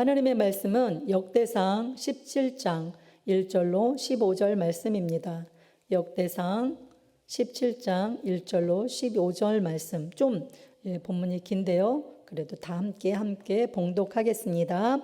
하나님의 말씀은 역대상 17장 1절로 15절 말씀입니다. 역대상 17장 1절로 15절 말씀. 좀 본문이 긴데요. 그래도 다 함께 봉독하겠습니다.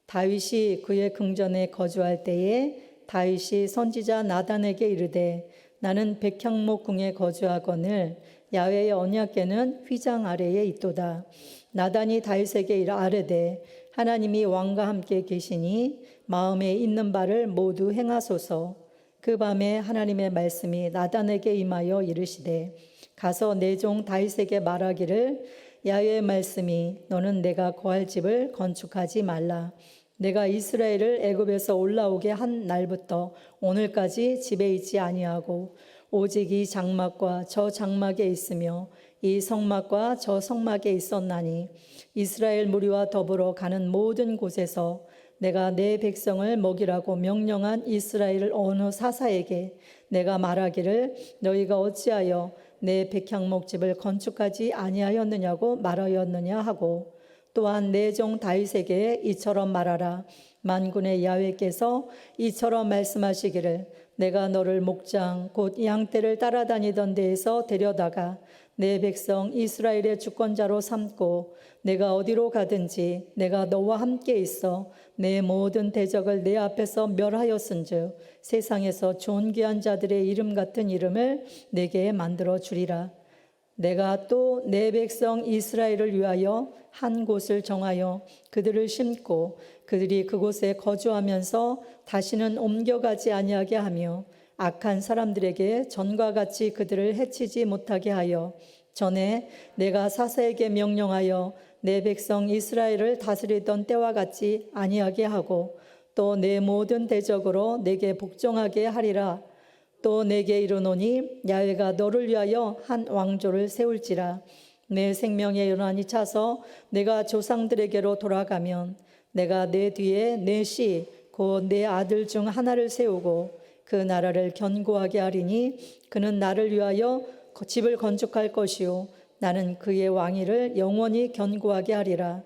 다윗이 그의 궁전에 거주할 때에 다윗이 선지자 나단에게 이르되 나는 백향목 궁에 거주하거늘 야훼의 언약궤는 휘장 아래에 있도다. 나단이 다윗에게 아뢰되 하나님이 왕과 함께 계시니 마음에 있는 바를 모두 행하소서. 그 밤에 하나님의 말씀이 나단에게 임하여 이르시되 가서 내 종 다윗에게 말하기를 야훼의 말씀이 너는 내가 거할 집을 건축하지 말라. 내가 이스라엘을 애굽에서 올라오게 한 날부터 오늘까지 집에 있지 아니하고 오직 이 장막과 저 장막에 있으며 이 성막과 저 성막에 있었나니 이스라엘 무리와 더불어 가는 모든 곳에서 내가 내 백성을 먹이라고 명령한 이스라엘 어느 사사에게 내가 말하기를 너희가 어찌하여 내 백향목집을 건축하지 아니하였느냐고 말하였느냐 하고 또한 내 종 다윗에게 이처럼 말하라. 만군의 야훼께서 이처럼 말씀하시기를 내가 너를 목장 곧 양떼를 따라다니던 데에서 데려다가 내 백성 이스라엘의 주권자로 삼고 내가 어디로 가든지 내가 너와 함께 있어 내 모든 대적을 내 앞에서 멸하였은즉 세상에서 존귀한 자들의 이름 같은 이름을 내게 만들어 주리라. 내가 또 내 백성 이스라엘을 위하여 한 곳을 정하여 그들을 심고 그들이 그곳에 거주하면서 다시는 옮겨가지 아니하게 하며 악한 사람들에게 전과 같이 그들을 해치지 못하게 하여 전에 내가 사사에게 명령하여 내 백성 이스라엘을 다스리던 때와 같이 아니하게 하고 또 내 모든 대적으로 내게 복종하게 하리라. 또 내게 이르노니 야훼가 너를 위하여 한 왕조를 세울지라. 내 생명의 연한이 차서 내가 조상들에게로 돌아가면 내가 내 뒤에 내 씨 곧 내 아들 중 하나를 세우고 그 나라를 견고하게 하리니 그는 나를 위하여 집을 건축할 것이요 나는 그의 왕위를 영원히 견고하게 하리라.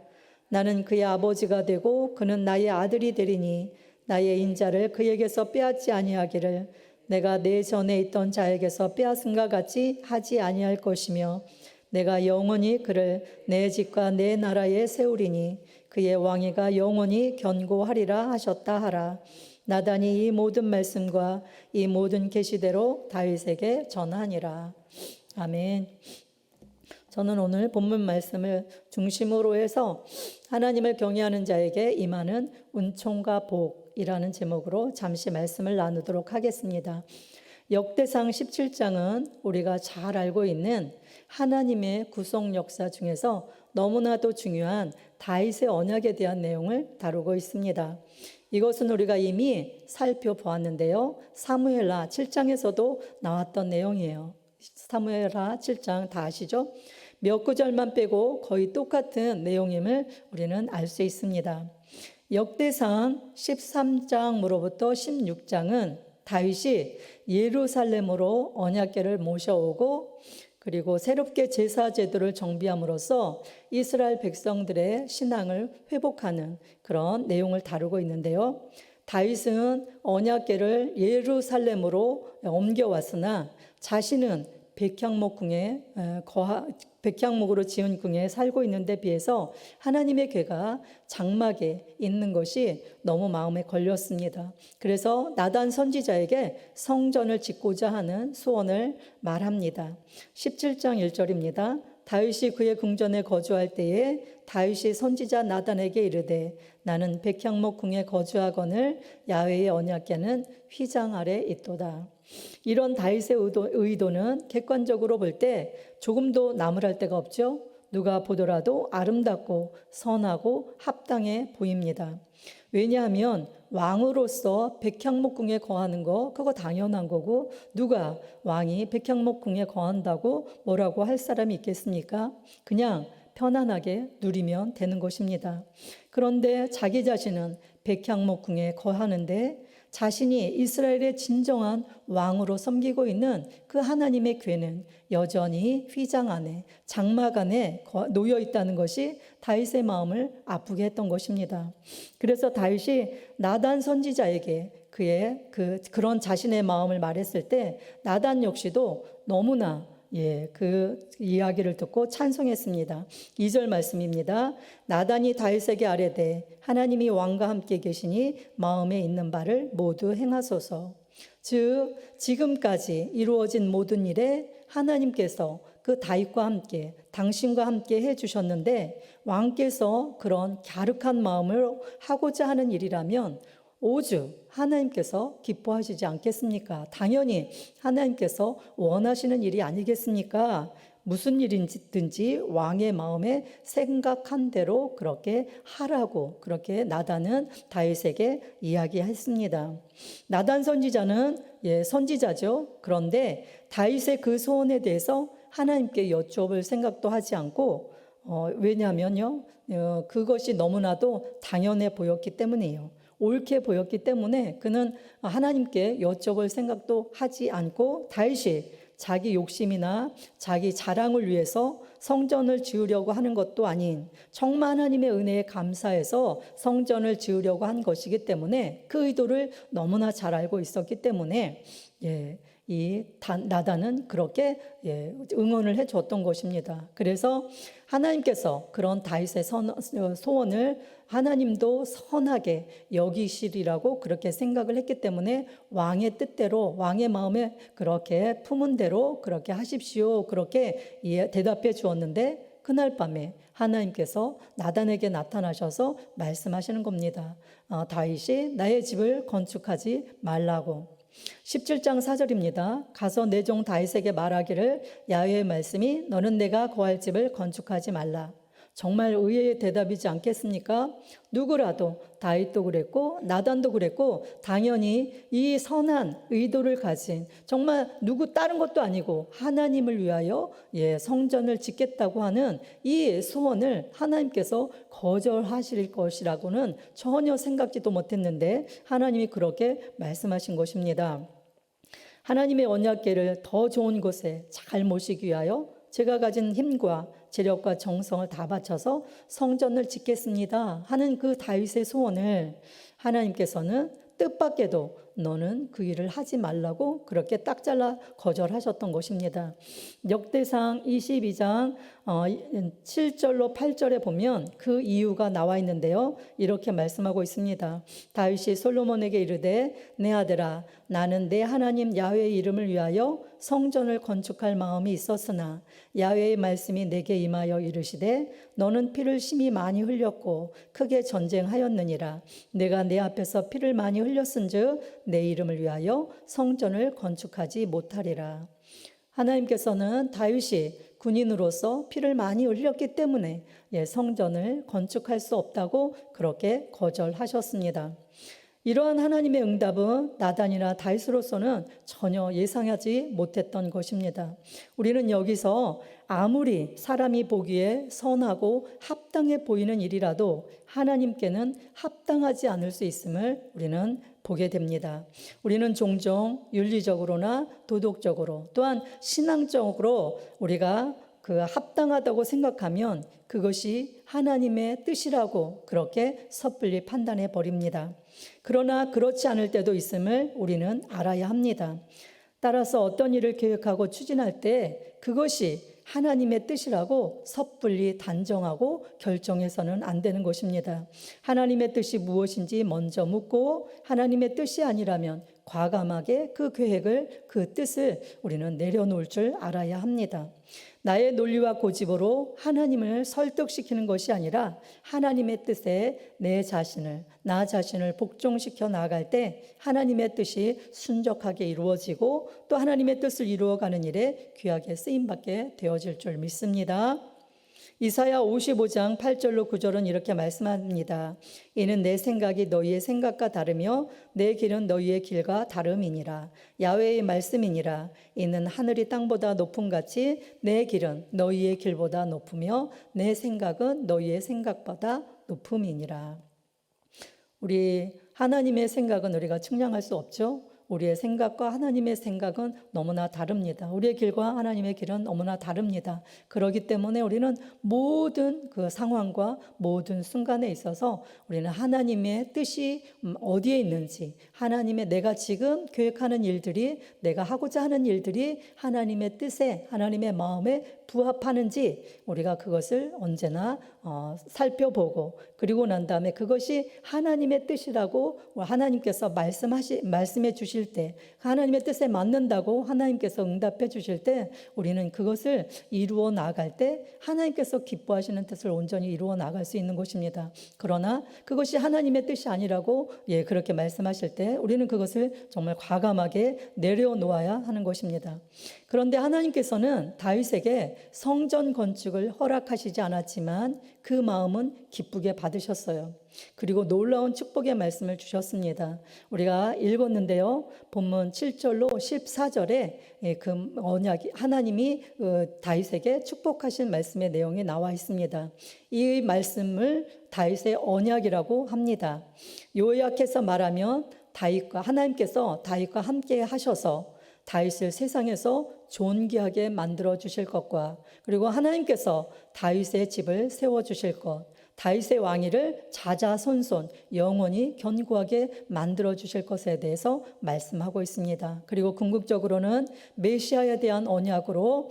나는 그의 아버지가 되고 그는 나의 아들이 되리니 나의 인자를 그에게서 빼앗지 아니하기를 내가 내 전에 있던 자에게서 빼앗음과 같이 하지 아니할 것이며 내가 영원히 그를 내 집과 내 나라에 세우리니 그의 왕위가 영원히 견고하리라 하셨다 하라. 나단이 이 모든 말씀과 이 모든 계시대로 다윗에게 전하니라. 아멘. 저는 오늘 본문 말씀을 중심으로 해서 하나님을 경외하는 자에게 임하는 은총과 복이라는 제목으로 잠시 말씀을 나누도록 하겠습니다. 역대상 17장은 우리가 잘 알고 있는 하나님의 구속 역사 중에서 너무나도 중요한 다윗의 언약에 대한 내용을 다루고 있습니다. 이것은 우리가 이미 살펴보았는데요. 사무엘하 7장에서도 나왔던 내용이에요. 사무엘하 7장 다 아시죠? 몇 구절만 빼고 거의 똑같은 내용임을 우리는 알 수 있습니다. 역대상 13장으로부터 16장은 다윗이 예루살렘으로 언약궤를 모셔오고 그리고 새롭게 제사 제도를 정비함으로써 이스라엘 백성들의 신앙을 회복하는 그런 내용을 다루고 있는데요. 다윗은 언약궤를 예루살렘으로 옮겨왔으나 자신은 백향목으로 지은 궁에 살고 있는 데 비해서 하나님의 궤가 장막에 있는 것이 너무 마음에 걸렸습니다. 그래서 나단 선지자에게 성전을 짓고자 하는 소원을 말합니다. 17장 1절입니다. 다윗이 그의 궁전에 거주할 때에 다윗이 선지자 나단에게 이르되 나는 백향목 궁에 거주하거늘 야훼의 언약궤는 휘장 아래 있도다. 이런 다윗의 의도는 객관적으로 볼 때 조금도 나무랄 데가 없죠. 누가 보더라도 아름답고 선하고 합당해 보입니다. 왜냐하면 왕으로서 백향목궁에 거하는 거 그거 당연한 거고 누가 왕이 백향목궁에 거한다고 뭐라고 할 사람이 있겠습니까? 그냥 편안하게 누리면 되는 것입니다. 그런데 자기 자신은 백향목궁에 거하는데 자신이 이스라엘의 진정한 왕으로 섬기고 있는 그 하나님의 궤는 여전히 휘장 안에, 장막 안에 놓여 있다는 것이 다윗의 마음을 아프게 했던 것입니다. 그래서 다윗이 나단 선지자에게 그런 자신의 마음을 말했을 때 나단 역시도 너무나 그 이야기를 듣고 찬송했습니다. 2절 말씀입니다. 나단이 다윗에게 아뢰되 하나님이 왕과 함께 계시니 마음에 있는 바를 모두 행하소서. 즉 지금까지 이루어진 모든 일에 하나님께서 그 다윗과 함께 당신과 함께 해주셨는데 왕께서 그런 갸륵한 마음으로 하고자 하는 일이라면 오죽 하나님께서 기뻐하시지 않겠습니까? 당연히 하나님께서 원하시는 일이 아니겠습니까? 무슨 일이든지 왕의 마음에 생각한 대로 그렇게 하라고 그렇게 나단은 다윗에게 이야기했습니다. 나단 선지자는 선지자죠. 그런데 다윗의 그 소원에 대해서 하나님께 여쭤볼 생각도 하지 않고 왜냐하면요 그것이 너무나도 당연해 보였기 때문이에요. 옳게 보였기 때문에 그는 하나님께 여쭤볼 생각도 하지 않고 다윗이 자기 욕심이나 자기 자랑을 위해서 성전을 지으려고 하는 것도 아닌 정말 하나님의 은혜에 감사해서 성전을 지으려고 한 것이기 때문에 그 의도를 너무나 잘 알고 있었기 때문에 나단은 그렇게 응원을 해줬던 것입니다. 그래서 하나님께서 그런 다윗의 소원을 하나님도 선하게 여기시리라고 그렇게 생각을 했기 때문에 왕의 뜻대로 왕의 마음에 그렇게 품은 대로 그렇게 하십시오 그렇게 대답해 주었는데 그날 밤에 하나님께서 나단에게 나타나셔서 말씀하시는 겁니다. 다윗이 나의 집을 건축하지 말라고. 17장 4절입니다. 가서 내 종 다윗에게 말하기를 야훼의 말씀이 너는 내가 거할 집을 건축하지 말라. 정말 의외의 대답이지 않겠습니까? 누구라도 다윗도 그랬고 나단도 그랬고 당연히 이 선한 의도를 가진 정말 누구 다른 것도 아니고 하나님을 위하여 성전을 짓겠다고 하는 이 소원을 하나님께서 거절하실 것이라고는 전혀 생각지도 못했는데 하나님이 그렇게 말씀하신 것입니다. 하나님의 언약궤를 더 좋은 곳에 잘 모시기 위하여 제가 가진 힘과 재력과 정성을 다 바쳐서 성전을 짓겠습니다 하는 그 다윗의 소원을 하나님께서는 뜻밖에도 너는 그 일을 하지 말라고 그렇게 딱 잘라 거절하셨던 것입니다. 역대상 22장 7절로 8절에 보면 그 이유가 나와 있는데요. 이렇게 말씀하고 있습니다. 다윗이 솔로몬에게 이르되 내 아들아 나는 내 하나님 야훼의 이름을 위하여 성전을 건축할 마음이 있었으나 야훼의 말씀이 내게 임하여 이르시되 너는 피를 심히 많이 흘렸고 크게 전쟁하였느니라. 내가 내 앞에서 피를 많이 흘렸은즉 내 이름을 위하여 성전을 건축하지 못하리라. 하나님께서는 다윗이 군인으로서 피를 많이 흘렸기 때문에 성전을 건축할 수 없다고 그렇게 거절하셨습니다. 이러한 하나님의 응답은 나단이나 다윗으로서는 전혀 예상하지 못했던 것입니다. 우리는 여기서 아무리 사람이 보기에 선하고 합당해 보이는 일이라도 하나님께는 합당하지 않을 수 있음을 우리는 보게 됩니다. 우리는 종종 윤리적으로나 도덕적으로 또한 신앙적으로 우리가 그 합당하다고 생각하면 그것이 하나님의 뜻이라고 그렇게 섣불리 판단해 버립니다. 그러나 그렇지 않을 때도 있음을 우리는 알아야 합니다. 따라서 어떤 일을 계획하고 추진할 때 그것이 하나님의 뜻이라고 섣불리 단정하고 결정해서는 안 되는 것입니다. 하나님의 뜻이 무엇인지 먼저 묻고 하나님의 뜻이 아니라면 과감하게 그 계획을 그 뜻을 우리는 내려놓을 줄 알아야 합니다. 나의 논리와 고집으로 하나님을 설득시키는 것이 아니라 하나님의 뜻에 나 자신을 복종시켜 나아갈 때 하나님의 뜻이 순적하게 이루어지고 또 하나님의 뜻을 이루어가는 일에 귀하게 쓰임받게 되어질 줄 믿습니다. 이사야 55장 8절로 9절은 이렇게 말씀합니다. 이는 내 생각이 너희의 생각과 다르며 내 길은 너희의 길과 다름이니라. 야훼의 말씀이니라. 이는 하늘이 땅보다 높음같이 내 길은 너희의 길보다 높으며 내 생각은 너희의 생각보다 높음이니라. 우리 하나님의 생각은 우리가 측량할 수 없죠. 우리의 생각과 하나님의 생각은 너무나 다릅니다. 우리의 길과 하나님의 길은 너무나 다릅니다. 그렇기 때문에 우리는 모든 그 상황과 모든 순간에 있어서 우리는 하나님의 뜻이 어디에 있는지, 하나님의 내가 지금 계획하는 일들이, 내가 하고자 하는 일들이 하나님의 뜻에, 하나님의 마음에 부합하는지 우리가 그것을 언제나 살펴보고, 그리고 난 다음에 그것이 하나님의 뜻이라고 하나님께서 말씀해 주실 때, 하나님의 뜻에 맞는다고 하나님께서 응답해 주실 때, 우리는 그것을 이루어 나갈 때 하나님께서 기뻐하시는 뜻을 온전히 이루어 나갈 수 있는 것입니다. 그러나 그것이 하나님의 뜻이 아니라고 그렇게 말씀하실 때 우리는 그것을 정말 과감하게 내려놓아야 하는 것입니다. 그런데 하나님께서는 다윗에게 성전 건축을 허락하시지 않았지만 그 마음은 기쁘게 받으셨어요. 그리고 놀라운 축복의 말씀을 주셨습니다. 우리가 읽었는데요. 본문 7절로 14절에 그 언약이 하나님이 다윗에게 축복하신 말씀의 내용이 나와 있습니다. 이 말씀을 다윗의 언약이라고 합니다. 요약해서 말하면 하나님께서 다윗과 함께 하셔서 다윗을 세상에서 존귀하게 만들어 주실 것과, 그리고 하나님께서 다윗의 집을 세워 주실 것, 다윗의 왕위를 자자손손 영원히 견고하게 만들어 주실 것에 대해서 말씀하고 있습니다. 그리고 궁극적으로는 메시아에 대한 언약으로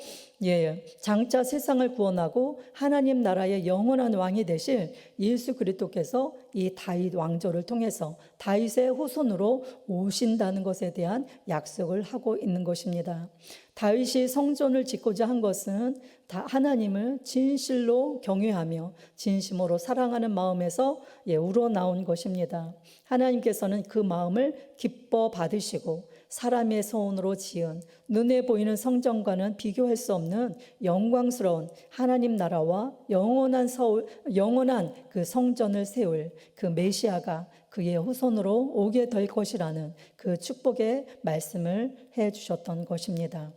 장차 세상을 구원하고 하나님 나라의 영원한 왕이 되실 예수 그리스도께서 이 다윗 왕조를 통해서 다윗의 후손으로 오신다는 것에 대한 약속을 하고 있는 것입니다. 다윗이 성전을 짓고자 한 것은 하나님을 진실로 경외하며 진심으로 사랑하는 마음에서 우러나온 것입니다. 하나님께서는 그 마음을 기뻐 받으시고 사람의 손으로 지은 눈에 보이는 성전과는 비교할 수 없는 영광스러운 하나님 나라와 영원한 그 성전을 세울 그 메시아가 그의 후손으로 오게 될 것이라는 그 축복의 말씀을 해 주셨던 것입니다.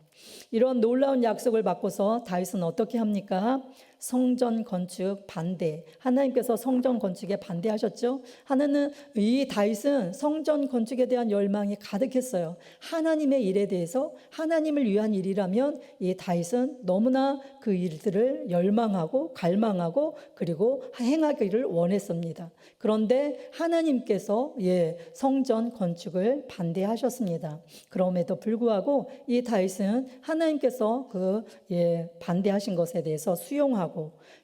이런 놀라운 약속을 받고서 다윗은 어떻게 합니까? 성전 건축 반대. 하나님께서 성전 건축에 반대하셨죠. 이 다윗은 성전 건축에 대한 열망이 가득했어요. 하나님의 일에 대해서, 하나님을 위한 일이라면 이 다윗은 너무나 그 일들을 열망하고 갈망하고 그리고 행하기를 원했습니다. 그런데 하나님께서 성전 건축을 반대하셨습니다. 그럼에도 불구하고 이 다윗은 하나님께서 반대하신 것에 대해서 수용하고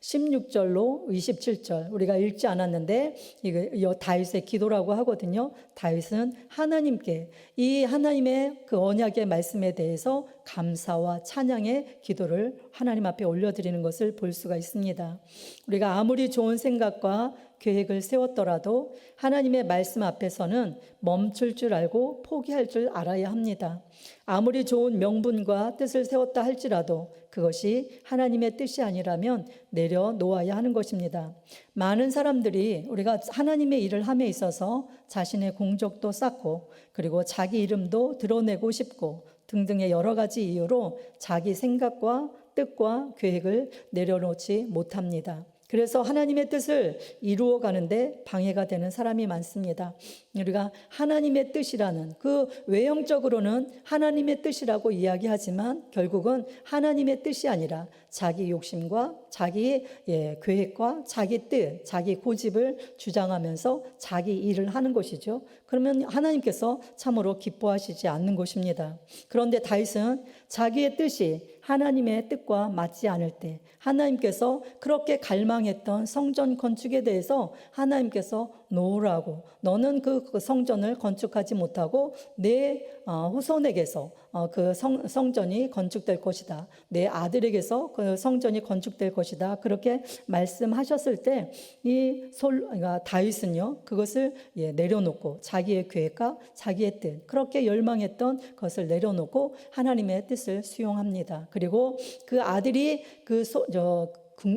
16절로 27절 우리가 읽지 않았는데 이거 다윗의 기도라고 하거든요. 다윗은 하나님께 이 하나님의 그 언약의 말씀에 대해서 감사와 찬양의 기도를 하나님 앞에 올려드리는 것을 볼 수가 있습니다. 우리가 아무리 좋은 생각과 계획을 세웠더라도 하나님의 말씀 앞에서는 멈출 줄 알고 포기할 줄 알아야 합니다. 아무리 좋은 명분과 뜻을 세웠다 할지라도 그것이 하나님의 뜻이 아니라면 내려놓아야 하는 것입니다. 많은 사람들이 우리가 하나님의 일을 함에 있어서 자신의 공적도 쌓고 그리고 자기 이름도 드러내고 싶고 등등의 여러 가지 이유로 자기 생각과 뜻과 계획을 내려놓지 못합니다. 그래서 하나님의 뜻을 이루어 가는데 방해가 되는 사람이 많습니다. 우리가 하나님의 뜻이라는 그 외형적으로는 하나님의 뜻이라고 이야기하지만 결국은 하나님의 뜻이 아니라 자기 욕심과 자기 계획과 자기 뜻, 자기 고집을 주장하면서 자기 일을 하는 것이죠. 그러면 하나님께서 참으로 기뻐하시지 않는 것입니다. 그런데 다윗은 자기의 뜻이 하나님의 뜻과 맞지 않을 때 하나님께서 그렇게 갈망했던 성전 건축에 대해서 하나님께서 놓으라고, 너는 그 성전을 건축하지 못하고 내 후손에게서 그 성전이 건축될 것이다. 내 아들에게서 그 성전이 건축될 것이다. 그렇게 말씀하셨을 때 그러니까 다윗은요 그것을 내려놓고 자기의 계획과 자기의 뜻, 그렇게 열망했던 것을 내려놓고 하나님의 뜻을 수용합니다. 그리고 그 아들이 그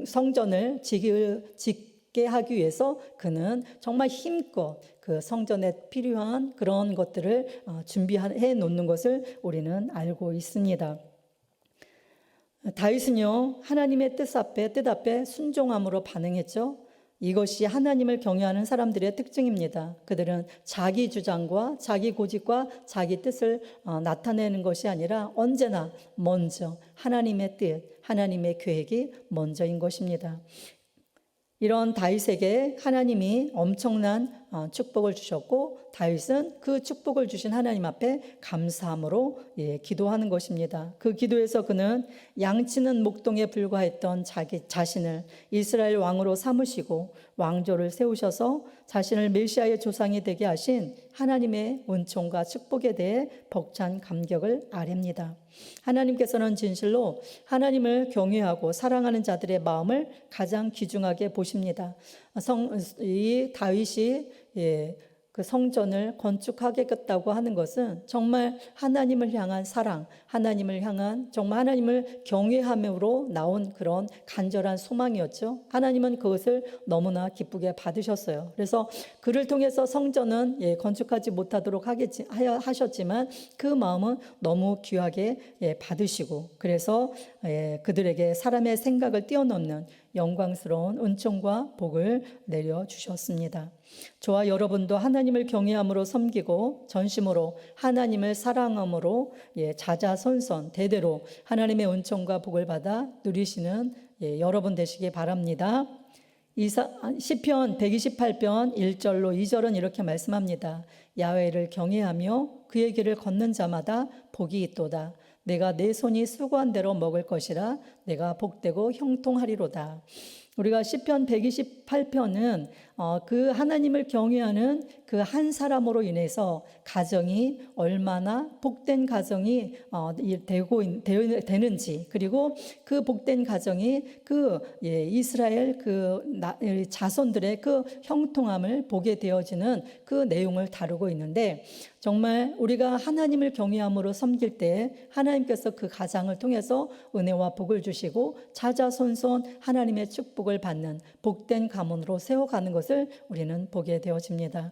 성전을 짓게 하기 위해서 그는 정말 힘껏 그 성전에 필요한 그런 것들을 준비해 놓는 것을 우리는 알고 있습니다. 다윗은요 하나님의 뜻 앞에 순종함으로 반응했죠. 이것이 하나님을 경외하는 사람들의 특징입니다. 그들은 자기 주장과 자기 고집과 자기 뜻을 나타내는 것이 아니라 언제나 먼저 하나님의 뜻, 하나님의 계획이 먼저인 것입니다. 이런 다윗에게 하나님이 엄청난 축복을 주셨고, 다윗은 그 축복을 주신 하나님 앞에 감사함으로 기도하는 것입니다. 그 기도에서 그는 양치는 목동에 불과했던 자기 자신을 이스라엘 왕으로 삼으시고 왕조를 세우셔서 자신을 메시아의 조상이 되게 하신 하나님의 은총과 축복에 대해 벅찬 감격을 아랩니다. 하나님께서는 진실로 하나님을 경외하고 사랑하는 자들의 마음을 가장 귀중하게 보십니다. 이 다윗이 그 성전을 건축하겠다고 하는 것은 정말 하나님을 향한 사랑, 하나님을 향한 정말 하나님을 경외함으로 나온 그런 간절한 소망이었죠. 하나님은 그것을 너무나 기쁘게 받으셨어요. 그래서 그를 통해서 성전은 건축하지 못하도록 하셨지만 그 마음은 너무 귀하게 받으시고, 그래서 그들에게 사람의 생각을 뛰어넘는 영광스러운 은총과 복을 내려주셨습니다. 저와 여러분도 하나님을 경외함으로 섬기고 전심으로 하나님을 사랑함으로 자자손손 대대로 하나님의 은총과 복을 받아 누리시는 여러분 되시기 바랍니다. 시편 128편 1절로 2절은 이렇게 말씀합니다. 야훼를 경외하며 그의 길을 걷는 자마다 복이 있도다. 내가 내 손이 수고한 대로 먹을 것이라. 내가 복되고 형통하리로다. 우리가 시편 128편은 그 하나님을 경외하는 그 한 사람으로 인해서 가정이 얼마나 복된 가정이 되는지, 그리고 그 복된 가정이 그 이스라엘 그 자손들의 그 형통함을 보게 되어지는 그 내용을 다루고 있는데, 정말 우리가 하나님을 경외함으로 섬길 때 하나님께서 그 가장을 통해서 은혜와 복을 주시고 자자손손 하나님의 축복을 받는 복된 가문으로 세워가는 것을 우리는 보게 되어집니다.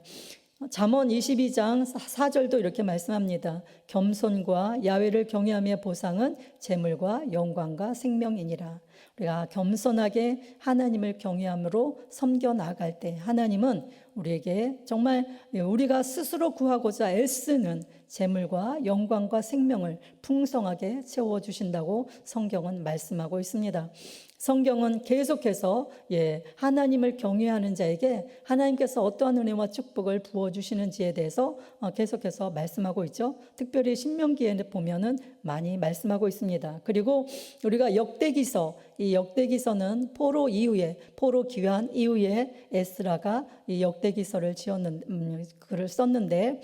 잠언 22장 4절도 이렇게 말씀합니다. 겸손과 야훼를 경외함의 보상은 재물과 영광과 생명이니라. 우리가 겸손하게 하나님을 경외함으로 섬겨 나갈 때 하나님은 우리에게 정말 우리가 스스로 구하고자 애쓰는 재물과 영광과 생명을 풍성하게 채워주신다고 성경은 말씀하고 있습니다. 성경은 계속해서 하나님을 경외하는 자에게 하나님께서 어떠한 은혜와 축복을 부어주시는지에 대해서 계속해서 말씀하고 있죠. 특별히 신명기에 보면은 많이 말씀하고 있습니다. 그리고 우리가 이 역대기서는 포로 귀환 이후에 에스라가 이 역대기서를 글을 썼는데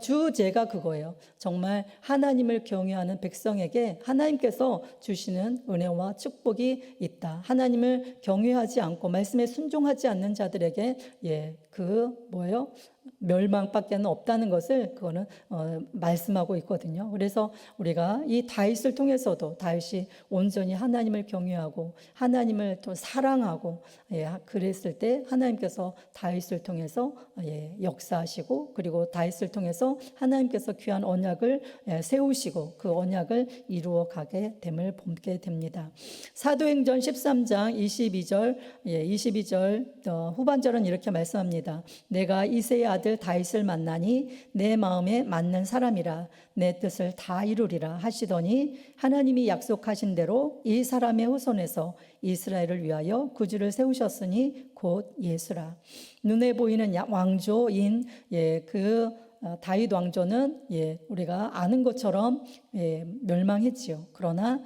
주제가 그거예요. 정말 하나님을 경외하는 백성에게 하나님께서 주시는 은혜와 축복이 있다. 하나님을 경외하지 않고 말씀에 순종하지 않는 자들에게 멸망밖에는 없다는 것을 그거는 말씀하고 있거든요. 그래서 우리가 이 다윗을 통해서도 다윗이 온전히 하나님을 경외하고 하나님을 또 사랑하고 그랬을 때 하나님께서 다윗을 통해서 역사하시고, 그리고 다윗을 통해서 하나님께서 귀한 언약을 세우시고 그 언약을 이루어 가게 됨을 보게 됩니다. 사도행전 13장 22절 후반절은 이렇게 말씀합니다. 내가 이새의 아들 다윗을 만나니 내 마음에 맞는 사람이라. 내 뜻을 다 이루리라 하시더니 하나님이 약속하신 대로 이 사람의 후손에서 이스라엘을 위하여 구주를 세우셨으니 곧 예수라. 눈에 보이는 왕조인 다윗 왕조는 우리가 아는 것처럼 멸망했지요. 그러나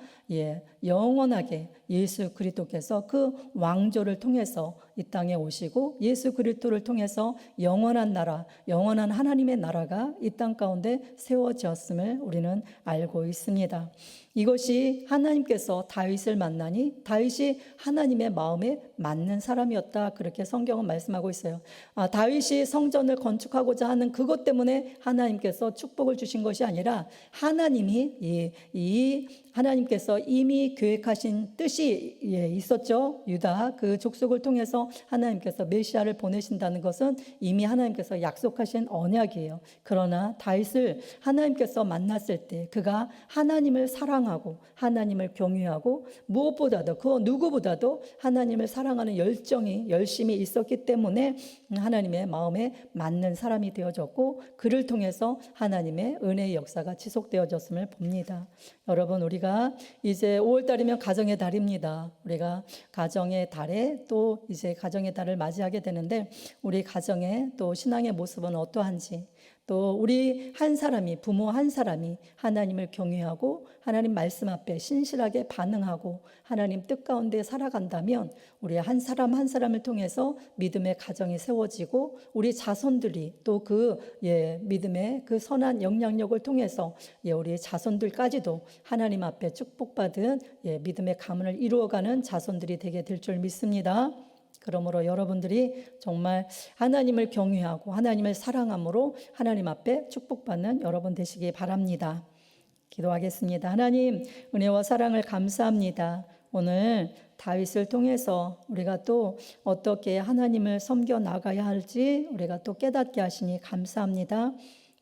영원하게 예수 그리스도께서 그 왕조를 통해서 이 땅에 오시고 예수 그리스도를 통해서 영원한 나라, 영원한 하나님의 나라가 이 땅 가운데 세워졌음을 우리는 알고 있습니다. 이것이 하나님께서 다윗을 만나니 다윗이 하나님의 마음에 맞는 사람이었다, 그렇게 성경은 말씀하고 있어요. 다윗이 성전을 건축하고자 하는 그것 때문에 하나님께서 축복을 주신 것이 아니라 하나님이 이 하나님께서 이미 계획하신 뜻이 있었죠. 유다 그 족속을 통해서 하나님께서 메시아를 보내신다는 것은 이미 하나님께서 약속하신 언약이에요. 그러나 다윗을 하나님께서 만났을 때 그가 하나님을 사랑하고 하나님을 경외하고 무엇보다도 그 누구보다도 하나님을 사랑하는 열심이 있었기 때문에 하나님의 마음에 맞는 사람이 되어졌고 그를 통해서 하나님의 은혜의 역사가 지속되어졌음을 봅니다. 여러분, 우리가 이제 5월 달이면 가정의 달입니다. 우리가 가정의 달에 또 이제 가정의 달을 맞이하게 되는데 우리 가정의 또 신앙의 모습은 어떠한지, 또 우리 한 사람이, 부모 한 사람이 하나님을 경외하고 하나님 말씀 앞에 신실하게 반응하고 하나님 뜻 가운데 살아간다면 우리 한 사람 한 사람을 통해서 믿음의 가정이 세워지고 우리 자손들이 또 그 믿음의 그 선한 영향력을 통해서 우리 자손들까지도 하나님 앞에 축복받은 믿음의 가문을 이루어가는 자손들이 되게 될 줄 믿습니다. 그러므로 여러분들이 정말 하나님을 경외하고 하나님을 사랑함으로 하나님 앞에 축복받는 여러분 되시기 바랍니다. 기도하겠습니다. 하나님, 은혜와 사랑을 감사합니다. 오늘 다윗을 통해서 우리가 또 어떻게 하나님을 섬겨 나가야 할지 우리가 또 깨닫게 하시니 감사합니다.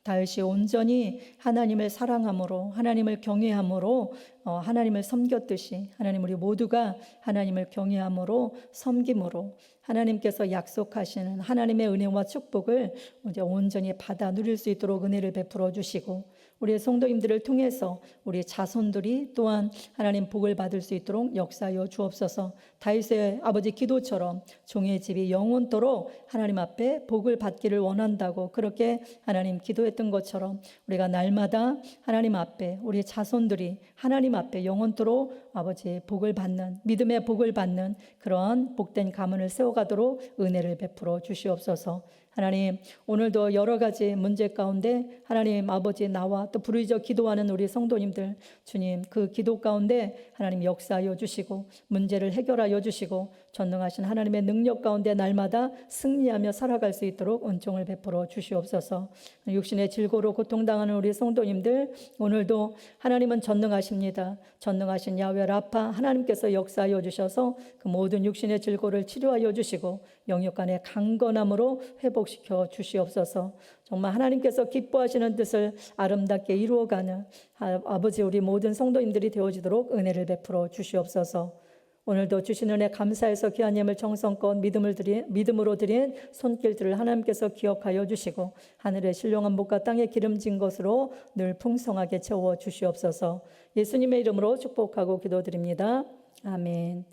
다윗이 온전히 하나님을 사랑함으로 하나님을 경외함으로 하나님을 섬겼듯이 하나님 우리 모두가 하나님을 경외함으로 섬김으로 하나님께서 약속하시는 하나님의 은혜와 축복을 이제 온전히 받아 누릴 수 있도록 은혜를 베풀어 주시고 우리의 성도님들을 통해서 우리 자손들이 또한 하나님 복을 받을 수 있도록 역사하여 주옵소서. 다윗의 아버지 기도처럼 종의 집이 영원토록 하나님 앞에 복을 받기를 원한다고 그렇게 하나님 기도했던 것처럼 우리가 날마다 하나님 앞에 우리 자손들이 하나님 앞에 영원토록 아버지의 복을 받는 믿음의 복을 받는 그러한 복된 가문을 세워가도록 은혜를 베풀어 주시옵소서. 하나님, 오늘도 여러 가지 문제 가운데 하나님 아버지 나와 또 부르짖어 기도하는 우리 성도님들 주님 그 기도 가운데 하나님 역사하여 주시고 문제를 해결하여 주시고 전능하신 하나님의 능력 가운데 날마다 승리하며 살아갈 수 있도록 은총을 베풀어 주시옵소서. 육신의 질고로 고통당하는 우리 성도님들 오늘도 하나님은 전능하십니다. 전능하신 야훼 라파 하나님께서 역사하여 주셔서 그 모든 육신의 질고를 치료하여 주시고 영육간의 강건함으로 회복시켜 주시옵소서. 정말 하나님께서 기뻐하시는 뜻을 아름답게 이루어가는 아버지 우리 모든 성도님들이 되어지도록 은혜를 베풀어 주시옵소서. 오늘도 주신 은혜 감사해서 귀한 예물 정성껏 믿음으로 드린 손길들을 하나님께서 기억하여 주시고 하늘의 신령한 복과 땅에 기름진 것으로 늘 풍성하게 채워 주시옵소서. 예수님의 이름으로 축복하고 기도드립니다. 아멘.